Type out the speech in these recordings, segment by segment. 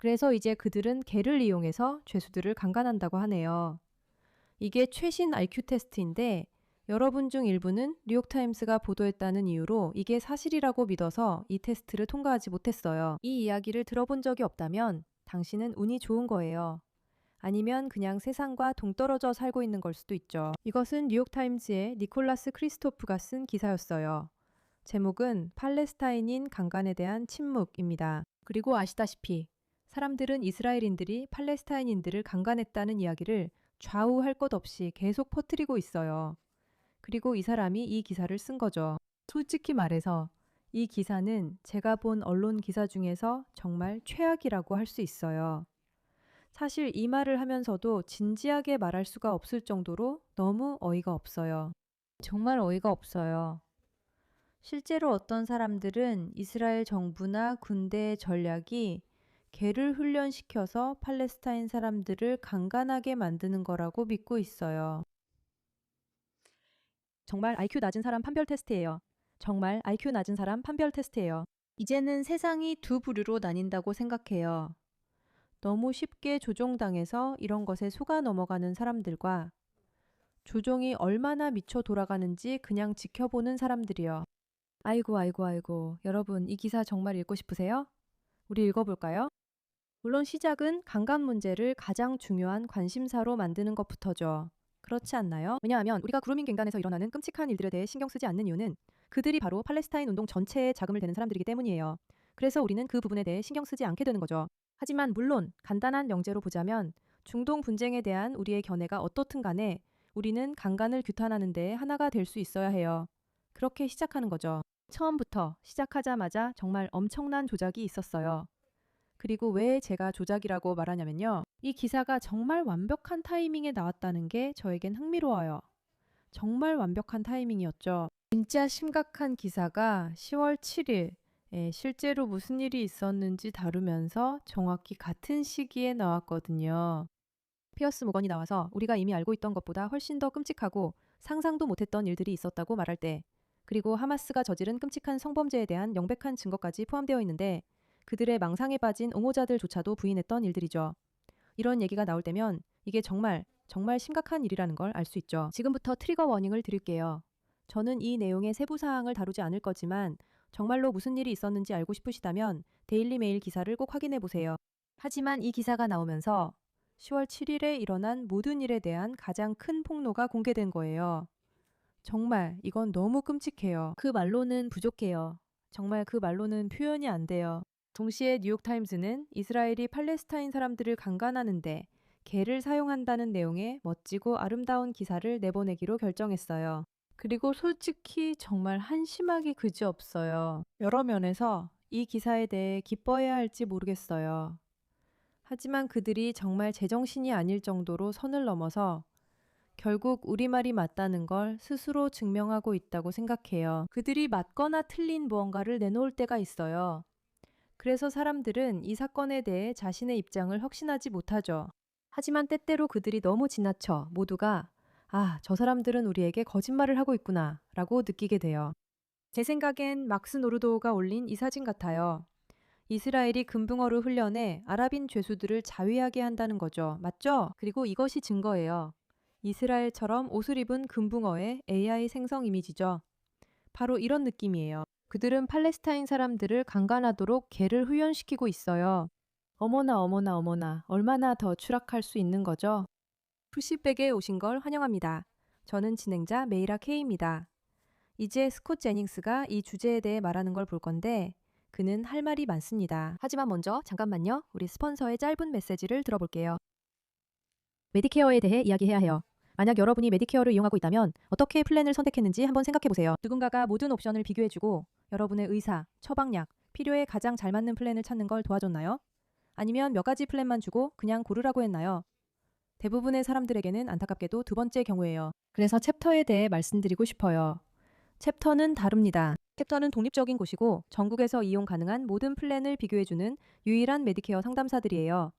그래서 이제 그들은 개를 이용해서 죄수들을 강간한다고 하네요. 이게 최신 IQ 테스트인데 여러분 중 일부는 뉴욕타임스가 보도했다는 이유로 이게 사실이라고 믿어서 이 테스트를 통과하지 못했어요. 이 이야기를 들어본 적이 없다면 당신은 운이 좋은 거예요. 아니면 그냥 세상과 동떨어져 살고 있는 걸 수도 있죠. 이것은 뉴욕타임즈의 니콜라스 크리스토프가 쓴 기사였어요. 제목은 팔레스타인인 강간에 대한 침묵입니다. 그리고 아시다시피 사람들은 이스라엘인들이 팔레스타인인들을 강간했다는 이야기를 좌우할 것 없이 계속 퍼뜨리고 있어요. 그리고 이 사람이 이 기사를 쓴 거죠. 솔직히 말해서 이 기사는 제가 본 언론 기사 중에서 정말 최악이라고 할 수 있어요. 사실 이 말을 하면서도 진지하게 말할 수가 없을 정도로 너무 어이가 없어요. 정말 어이가 없어요. 실제로 어떤 사람들은 이스라엘 정부나 군대의 전략이 개를 훈련시켜서 팔레스타인 사람들을 강간하게 만드는 거라고 믿고 있어요. 정말 IQ 낮은 사람 판별 테스트예요. 정말 IQ 낮은 사람 판별 테스트예요. 이제는 세상이 두 부류로 나뉜다고 생각해요. 너무 쉽게 조종당해서 이런 것에 속아 넘어가는 사람들과 조종이 얼마나 미쳐 돌아가는지 그냥 지켜보는 사람들이요. 아이고. 여러분, 이 기사 정말 읽고 싶으세요? 우리 읽어볼까요? 물론 시작은 강간 문제를 가장 중요한 관심사로 만드는 것부터죠. 그렇지 않나요? 왜냐하면 우리가 그루밍 갱단에서 일어나는 끔찍한 일들에 대해 신경 쓰지 않는 이유는 그들이 바로 팔레스타인 운동 전체에 자금을 대는 사람들이기 때문이에요. 그래서 우리는 그 부분에 대해 신경 쓰지 않게 되는 거죠. 하지만 물론 간단한 명제로 보자면 중동 분쟁에 대한 우리의 견해가 어떻든 간에 우리는 강간을 규탄하는 데 하나가 될 수 있어야 해요. 그렇게 시작하는 거죠. 처음부터 시작하자마자 정말 엄청난 조작이 있었어요. 그리고 왜 제가 조작이라고 말하냐면요. 이 기사가 정말 완벽한 타이밍에 나왔다는 게 저에겐 흥미로워요. 정말 완벽한 타이밍이었죠. 진짜 심각한 기사가 10월 7일에 실제로 무슨 일이 있었는지 다루면서 정확히 같은 시기에 나왔거든요. 피어스 모건이 나와서 우리가 이미 알고 있던 것보다 훨씬 더 끔찍하고 상상도 못했던 일들이 있었다고 말할 때, 그리고 하마스가 저지른 끔찍한 성범죄에 대한 명백한 증거까지 포함되어 있는데 그들의 망상에 빠진 옹호자들조차도 부인했던 일들이죠. 이런 얘기가 나올 때면 이게 정말 심각한 일이라는 걸 알 수 있죠. 지금부터 트리거 워닝을 드릴게요. 저는 이 내용의 세부 사항을 다루지 않을 거지만 정말로 무슨 일이 있었는지 알고 싶으시다면 데일리 메일 기사를 꼭 확인해 보세요. 하지만 이 기사가 나오면서 10월 7일에 일어난 모든 일에 대한 가장 큰 폭로가 공개된 거예요. 정말 이건 너무 끔찍해요. 그 말로는 부족해요. 정말 그 말로는 표현이 안 돼요. 동시에 뉴욕타임즈는 이스라엘이 팔레스타인 사람들을 강간하는데 개를 사용한다는 내용의 멋지고 아름다운 기사를 내보내기로 결정했어요. 그리고 솔직히 정말 한심하기 그지없어요. 여러 면에서 이 기사에 대해 기뻐해야 할지 모르겠어요. 하지만 그들이 정말 제정신이 아닐 정도로 선을 넘어서 결국 우리말이 맞다는 걸 스스로 증명하고 있다고 생각해요. 그들이 맞거나 틀린 무언가를 내놓을 때가 있어요. 그래서 사람들은 이 사건에 대해 자신의 입장을 확신하지 못하죠. 하지만 때때로 그들이 너무 지나쳐 모두가 저 사람들은 우리에게 거짓말을 하고 있구나 라고 느끼게 돼요. 제 생각엔 막스 노르도우가 올린 이 사진 같아요. 이스라엘이 금붕어를 훈련해 아랍인 죄수들을 자위하게 한다는 거죠. 맞죠? 그리고 이것이 증거예요. 이스라엘처럼 옷을 입은 금붕어의 AI 생성 이미지죠. 바로 이런 느낌이에요. 그들은 팔레스타인 사람들을 강간하도록 개를 훈련시키고 있어요. 어머나 얼마나 더 추락할 수 있는 거죠? 푸시백에 오신 걸 환영합니다. 저는 진행자 메이라 K입니다. 이제 스콧 제닝스가 이 주제에 대해 말하는 걸 볼 건데 그는 할 말이 많습니다. 하지만 먼저 잠깐만요. 우리 스폰서의 짧은 메시지를 들어볼게요. 메디케어에 대해 이야기해야 해요. 만약 여러분이 메디케어를 이용하고 있다면 어떻게 플랜을 선택했는지 한번 생각해보세요. 누군가가 모든 옵션을 비교해주고 여러분의 의사, 처방약, 필요에 가장 잘 맞는 플랜을 찾는 걸 도와줬나요? 아니면 몇 가지 플랜만 주고 그냥 고르라고 했나요? 대부분의 사람들에게는 안타깝게도 두 번째 경우예요. 그래서 챕터에 대해 말씀드리고 싶어요. 챕터는 다릅니다. 챕터는 독립적인 곳이고 전국에서 이용 가능한 모든 플랜을 비교해주는 유일한 메디케어 상담사들이에요.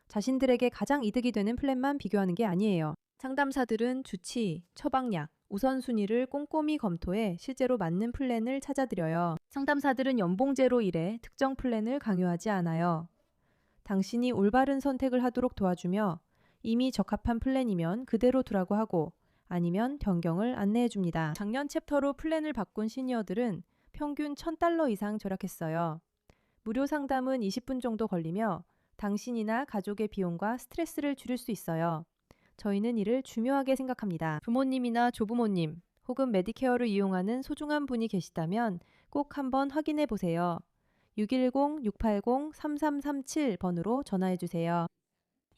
자신들에게 가장 이득이 되는 플랜만 비교하는 게 아니에요. 상담사들은 주치, 처방약, 우선순위를 꼼꼼히 검토해 실제로 맞는 플랜을 찾아드려요. 상담사들은 연봉제로 일해 특정 플랜을 강요하지 않아요. 당신이 올바른 선택을 하도록 도와주며 이미 적합한 플랜이면 그대로 두라고 하고 아니면 변경을 안내해 줍니다. 작년 챕터로 플랜을 바꾼 시니어들은 평균 $1,000 이상 절약했어요. 무료 상담은 20분 정도 걸리며 당신이나 가족의 비용과 스트레스를 줄일 수 있어요. 저희는 이를 중요하게 생각합니다. 부모님이나 조부모님 혹은 메디케어를 이용하는 소중한 분이 계시다면 꼭 한번 확인해 보세요. 610-680-3337번으로 전화해 주세요.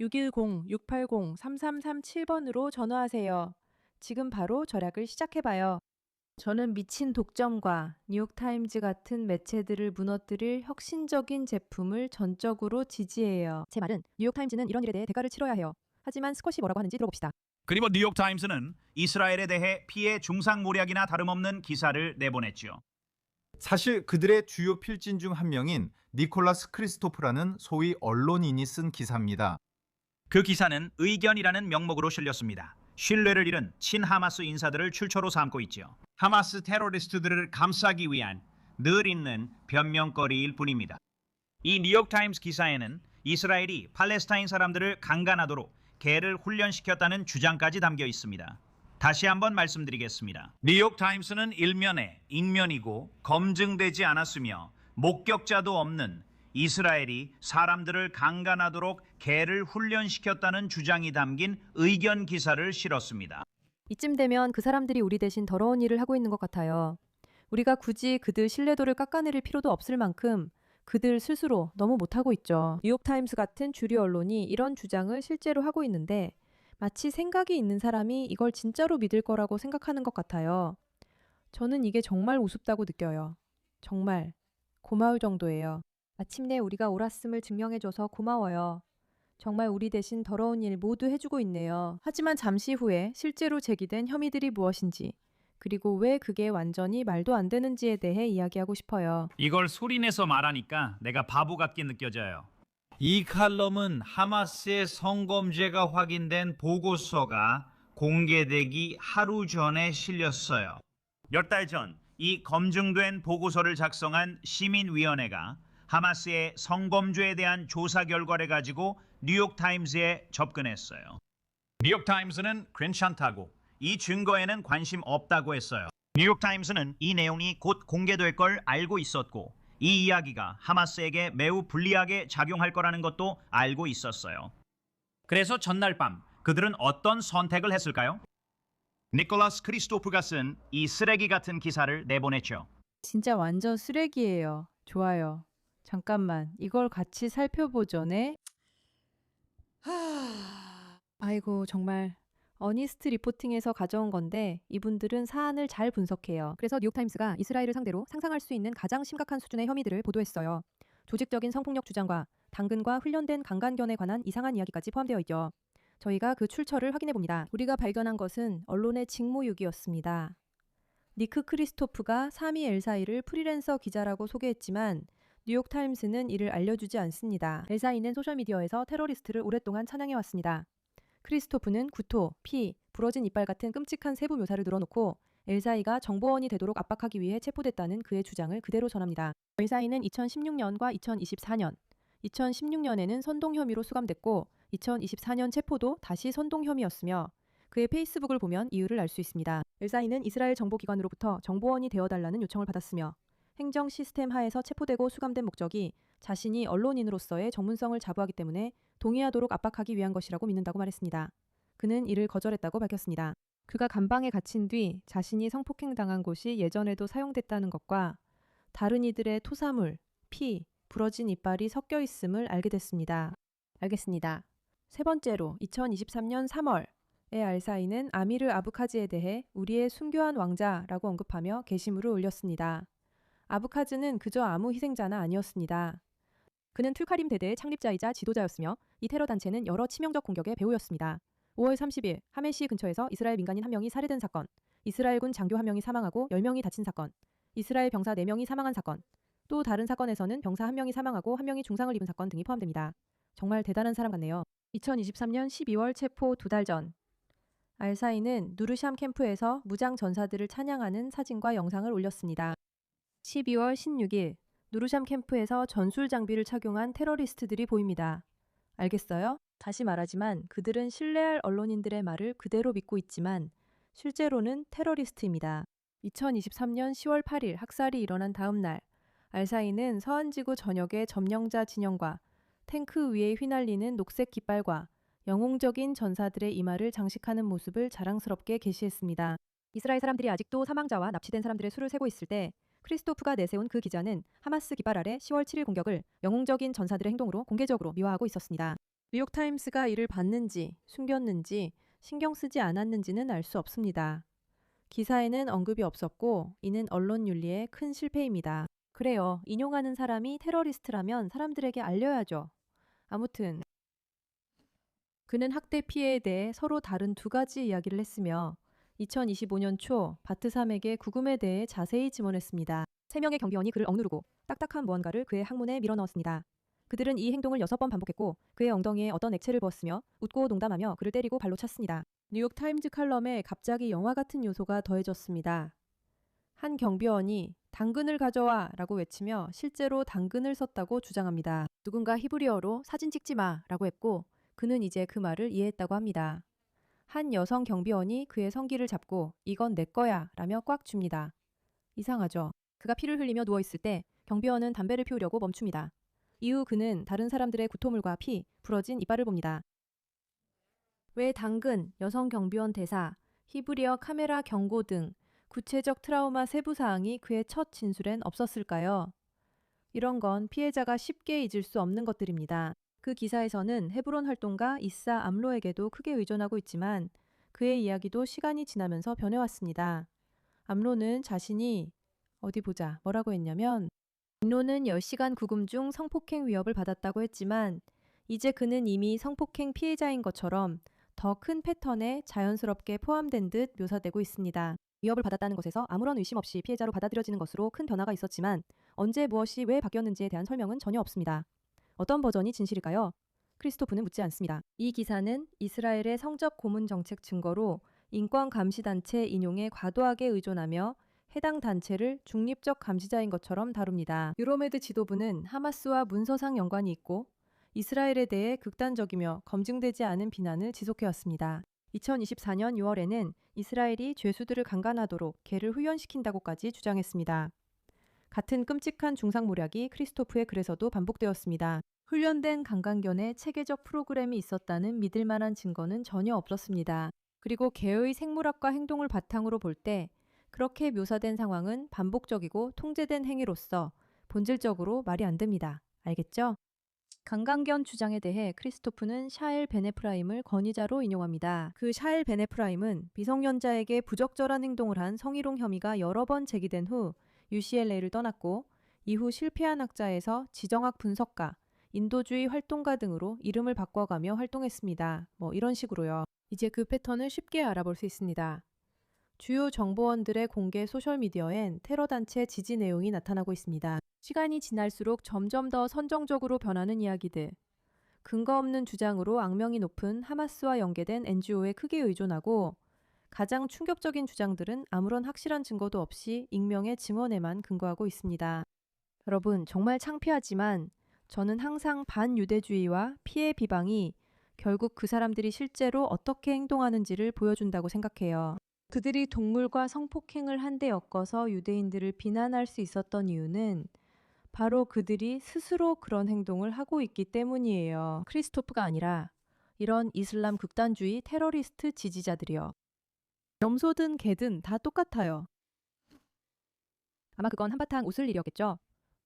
610-680-3337번으로 전화하세요. 지금 바로 절약을 시작해봐요. 저는 미친 독점과 뉴욕타임즈 같은 매체들을 무너뜨릴 혁신적인 제품을 전적으로 지지해요. 제 말은 뉴욕타임즈는 이런 일에 대해 대가를 치러야 해요. 하지만 스컷이 뭐라고 하는지 들어봅시다. 그리고 뉴욕타임스는 이스라엘에 대해 피해 중상모략이나 다름없는 기사를 내보냈죠. 사실 그들의 주요 필진 중 한 명인 니콜라스 크리스토프라는 소위 언론인이 쓴 기사입니다. 그 기사는 의견이라는 명목으로 실렸습니다. 신뢰를 잃은 친하마스 인사들을 출처로 삼고 있죠. 하마스 테러리스트들을 감싸기 위한 늘 있는 변명거리일 뿐입니다. 이 뉴욕타임스 기사에는 이스라엘이 팔레스타인 사람들을 강간하도록 개를 훈련시켰다는 주장까지 담겨 있습니다. 다시 한번 말씀드리겠습니다. 뉴욕타임스는 일면에 익면이고 검증되지 않았으며 목격자도 없는 이스라엘이 사람들을 강간하도록 개를 훈련시켰다는 주장이 담긴 의견 기사를 실었습니다. 이쯤 되면 그 사람들이 우리 대신 더러운 일을 하고 있는 것 같아요. 우리가 굳이 그들 신뢰도를 깎아내릴 필요도 없을 만큼 그들 스스로 너무 못하고 있죠. 뉴욕타임스 같은 주류 언론이 이런 주장을 실제로 하고 있는데 마치 생각이 있는 사람이 이걸 진짜로 믿을 거라고 생각하는 것 같아요. 저는 이게 정말 우습다고 느껴요. 정말 고마울 정도예요. 마침내 우리가 옳았음을 증명해줘서 고마워요. 정말 우리 대신 더러운 일 모두 해주고 있네요. 하지만 잠시 후에 실제로 제기된 혐의들이 무엇인지 그리고 왜 그게 완전히 말도 안 되는지에 대해 이야기하고 싶어요. 이걸 소리내서 말하니까 내가 바보 같게 느껴져요. 이 칼럼은 하마스의 성범죄가 확인된 보고서가 공개되기 하루 전에 실렸어요. 몇 달 전 이 검증된 보고서를 작성한 시민위원회가 하마스의 성범죄에 대한 조사 결과를 가지고 뉴욕타임스에 접근했어요. 뉴욕타임스는 괜찮다고, 이 증거에는 관심 없다고 했어요. 뉴욕타임스는 이 내용이 곧 공개될 걸 알고 있었고 이 이야기가 하마스에게 매우 불리하게 작용할 거라는 것도 알고 있었어요. 그래서 전날 밤 그들은 어떤 선택을 했을까요? 니콜라스 크리스토프가 쓴 이 쓰레기 같은 기사를 내보냈죠. 진짜 완전 쓰레기예요. 좋아요. 잠깐만, 이걸 같이 살펴보전에. 아이고, 정말 어니스트 리포팅에서 가져온 건데 이분들은 사안을 잘 분석해요. 그래서 뉴욕타임스가 이스라엘을 상대로 상상할 수 있는 가장 심각한 수준의 혐의들을 보도했어요. 조직적인 성폭력 주장과 당근과 훈련된 강간견에 관한 이상한 이야기까지 포함되어 있죠. 저희가 그 출처를 확인해 봅니다. 우리가 발견한 것은 언론의 직무유기였습니다. 니크 크리스토프가 사미 엘사이를 프리랜서 기자라고 소개했지만 뉴욕타임스는 이를 알려주지 않습니다. 엘사이는 소셜미디어에서 테러리스트를 오랫동안 찬양해왔습니다. 크리스토프는 구토, 피, 부러진 이빨 같은 끔찍한 세부 묘사를 늘어놓고 엘사이가 정보원이 되도록 압박하기 위해 체포됐다는 그의 주장을 그대로 전합니다. 엘사이는 2016년과 2024년, 2016년에는 선동 혐의로 수감됐고 2024년 체포도 다시 선동 혐의였으며 그의 페이스북을 보면 이유를 알 수 있습니다. 엘사이는 이스라엘 정보기관으로부터 정보원이 되어달라는 요청을 받았으며 행정 시스템 하에서 체포되고 수감된 목적이 자신이 언론인으로서의 전문성을 자부하기 때문에 동의하도록 압박하기 위한 것이라고 믿는다고 말했습니다. 그는 이를 거절했다고 밝혔습니다. 그가 감방에 갇힌 뒤 자신이 성폭행당한 곳이 예전에도 사용됐다는 것과 다른 이들의 토사물, 피, 부러진 이빨이 섞여 있음을 알게 됐습니다. 알겠습니다. 세 번째로 2023년 3월 엘사이는 아미르 아부카즈에 대해 우리의 순교한 왕자라고 언급하며 게시물을 올렸습니다. 아부카즈는 그저 아무 희생자는 아니었습니다. 그는 툴카림 대대의 창립자이자 지도자였으며 이 테러 단체는 여러 치명적 공격의 배후였습니다. 5월 30일 하멜시 근처에서 이스라엘 민간인 1명이 살해된 사건, 이스라엘군 장교 1명이 사망하고 10명이 다친 사건, 이스라엘 병사 4명이 사망한 사건, 또 다른 사건에서는 병사 1명이 사망하고 1명이 중상을 입은 사건 등이 포함됩니다. 정말 대단한 사람 같네요. 2023년 12월 체포 2달 전 알사이는 누르샴 캠프에서 무장 전사들을 찬양하는 사진과 영상을 올렸습니다. 12월 16일 누르샴 캠프에서 전술 장비를 착용한 테러리스트들이 보입니다. 알겠어요? 다시 말하지만 그들은 신뢰할 언론인들의 말을 그대로 믿고 있지만 실제로는 테러리스트입니다. 2023년 10월 8일 학살이 일어난 다음 날, 알사이는 서안지구 전역의 점령자 진영과 탱크 위에 휘날리는 녹색 깃발과 영웅적인 전사들의 이마를 장식하는 모습을 자랑스럽게 게시했습니다. 이스라엘 사람들이 아직도 사망자와 납치된 사람들의 수를 세고 있을 때 크리스토프가 내세운 그 기자는 하마스 깃발 아래 10월 7일 공격을 영웅적인 전사들의 행동으로 공개적으로 미화하고 있었습니다. 뉴욕타임스가 이를 봤는지 숨겼는지 신경 쓰지 않았는지는 알 수 없습니다. 기사에는 언급이 없었고 이는 언론 윤리의 큰 실패입니다. 그래요. 인용하는 사람이 테러리스트라면 사람들에게 알려야죠. 아무튼 그는 학대 피해에 대해 서로 다른 두 가지 이야기를 했으며 2025년 초 바트삼에게 구금에 대해 자세히 증언했습니다. 3명의 경비원이 그를 억누르고 딱딱한 무언가를 그의 항문에 밀어넣었습니다. 그들은 이 행동을 6번 반복했고 그의 엉덩이에 어떤 액체를 부었으며 웃고 농담하며 그를 때리고 발로 찼습니다. 뉴욕타임즈 칼럼에 갑자기 영화 같은 요소가 더해졌습니다. 한 경비원이 당근을 가져와 라고 외치며 실제로 당근을 썼다고 주장합니다. 누군가 히브리어로 사진 찍지 마 라고 했고 그는 이제 그 말을 이해했다고 합니다. 한 여성 경비원이 그의 성기를 잡고 이건 내 거야 라며 꽉 줍니다. 이상하죠. 그가 피를 흘리며 누워있을 때 경비원은 담배를 피우려고 멈춥니다. 이후 그는 다른 사람들의 구토물과 피, 부러진 이빨을 봅니다. 왜 당근, 여성 경비원 대사, 히브리어 카메라 경고 등 구체적 트라우마 세부 사항이 그의 첫 진술엔 없었을까요? 이런 건 피해자가 쉽게 잊을 수 없는 것들입니다. 그 기사에서는 헤브론 활동가 이사 암로에게도 크게 의존하고 있지만 그의 이야기도 시간이 지나면서 변해왔습니다. 암로는 자신이 뭐라고 했냐면 암로는 10시간 구금 중 성폭행 위협을 받았다고 했지만 이제 그는 이미 성폭행 피해자인 것처럼 더 큰 패턴에 자연스럽게 포함된 듯 묘사되고 있습니다. 위협을 받았다는 것에서 아무런 의심 없이 피해자로 받아들여지는 것으로 큰 변화가 있었지만 언제 무엇이 왜 바뀌었는지에 대한 설명은 전혀 없습니다. 어떤 버전이 진실일까요? 크리스토프는 묻지 않습니다. 이 기사는 이스라엘의 성적 고문 정책 증거로 인권감시단체 인용에 과도하게 의존하며 해당 단체를 중립적 감시자인 것처럼 다룹니다. 유로메드 지도부는 하마스와 문서상 연관이 있고 이스라엘에 대해 극단적이며 검증되지 않은 비난을 지속해왔습니다. 2024년 6월에는 이스라엘이 죄수들을 강간하도록 개를 훈련시킨다고까지 주장했습니다. 같은 끔찍한 중상모략이 크리스토프의 글에서도 반복되었습니다. 훈련된 강간견의 체계적 프로그램이 있었다는 믿을 만한 증거는 전혀 없었습니다. 그리고 개의 생물학과 행동을 바탕으로 볼 때 그렇게 묘사된 상황은 반복적이고 통제된 행위로서 본질적으로 말이 안 됩니다. 알겠죠? 강간견 주장에 대해 크리스토프는 샤엘 베네프라임을 권위자로 인용합니다. 그 샤엘 베네프라임은 미성년자에게 부적절한 행동을 한 성희롱 혐의가 여러 번 제기된 후 UCLA를 떠났고 이후 실패한 학자에서 지정학 분석가, 인도주의 활동가 등으로 이름을 바꿔가며 활동했습니다. 이런 식으로요. 이제 그 패턴을 쉽게 알아볼 수 있습니다. 주요 정보원들의 공개 소셜미디어엔 테러단체 지지 내용이 나타나고 있습니다. 시간이 지날수록 점점 더 선정적으로 변하는 이야기들. 근거 없는 주장으로 악명이 높은 하마스와 연계된 NGO에 크게 의존하고 가장 충격적인 주장들은 아무런 확실한 증거도 없이 익명의 증언에만 근거하고 있습니다. 여러분, 정말 창피하지만 저는 항상 반유대주의와 피해 비방이 결국 그 사람들이 실제로 어떻게 행동하는지를 보여준다고 생각해요. 그들이 동물과 성폭행을 한데 엮어서 유대인들을 비난할 수 있었던 이유는 바로 그들이 스스로 그런 행동을 하고 있기 때문이에요. 크리스토프가 아니라 이런 이슬람 극단주의 테러리스트 지지자들이요. 염소든 개든 다 똑같아요. 아마 그건 한바탕 웃을 일이었겠죠.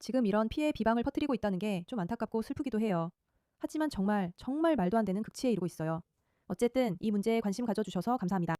지금 이런 피해 비방을 퍼뜨리고 있다는 게 좀 안타깝고 슬프기도 해요. 하지만 정말 말도 안 되는 극치에 이르고 있어요. 어쨌든 이 문제에 관심 가져주셔서 감사합니다.